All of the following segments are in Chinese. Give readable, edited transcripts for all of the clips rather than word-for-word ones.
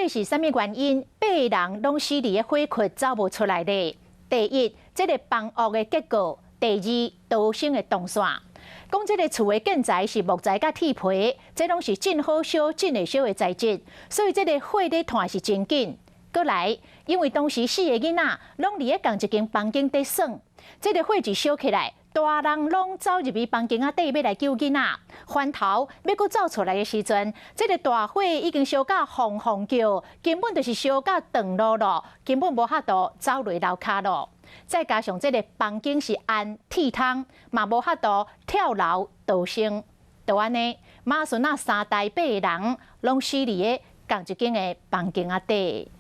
底是啥物原因，8个人拢死伫火窟走无出来的？第一，这个房屋的结构；第二，逃生的动线。讲这个厝的建材是木材甲铁皮，这拢是真好烧、真会烧的材质，所以这个火咧炭是真紧。过来，因为当时4个囡仔拢伫咧同一间房间伫耍，这个火一烧起来。 大人拢走入去房间仔底要来救囡仔，翻头要搁走出来的时阵，这个大火已经烧到轰轰叫，根本就是烧到断路了，根本无法度走落楼骹咯。再加上这个房间是安铁窗，嘛无法度跳楼逃生，就安尼，马顺啊3代8个人拢死伫咧同一间的房间仔底。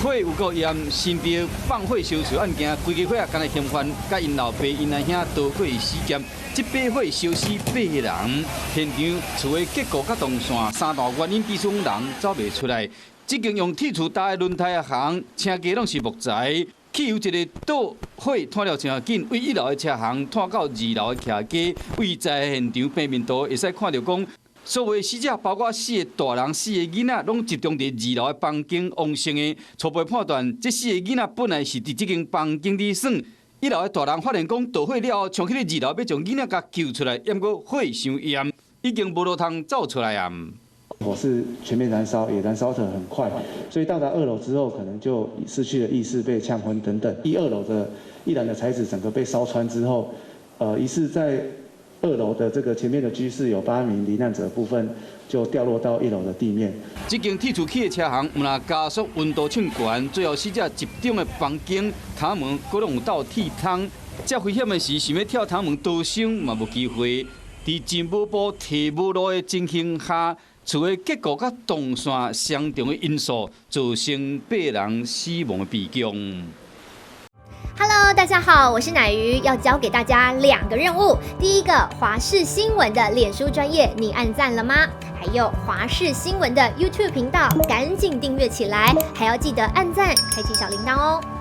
火有够严，新竹放火烧厝案件，规家伙啊，干来嫌犯甲因老爸、因阿兄逃过死劫，这把火烧死8个人。现场厝的结构甲动线3大原因之中，人走袂出来。即间用铁厝搭的轮胎啊行，车架拢是木材。汽油一个倒火炭了真紧，为1楼的车行炭到2楼的徛架，位在现场平面图会使看到讲。 所有的死者，包括4个大人、4个囡仔，拢集中伫2楼的房间完成的。初步判断，这4个囡仔本来是伫这间房间里耍。1楼的大人发现讲导火了后，冲去2楼要将囡仔甲救出来，不过火伤严，已经无路通走出来啊。火是全面燃烧，也燃烧得很快，所以到达2楼之后，可能就失去了意识，被呛昏等等。1、2楼的易燃的材质整个被烧穿之后，疑似在 2楼的这个前面的居室有8名罹难者部分就掉落到1楼的地面。这间铁厝起的车行，唔啦加速温度升悬，最后死者集中的房间窗门各拢有斗铁窗。这危险的是，想要跳窗门逃生嘛无机会。伫进无步、退无路的情形下，厝的结构甲动线相同的因素，造成8人死亡的悲剧。 Hello， 大家好，我是乃瑜，要教给大家2个任务。第一个，华视新闻的脸书专页，你按赞了吗？还有华视新闻的 YouTube 频道，赶紧订阅起来，还要记得按赞，开启小铃铛哦。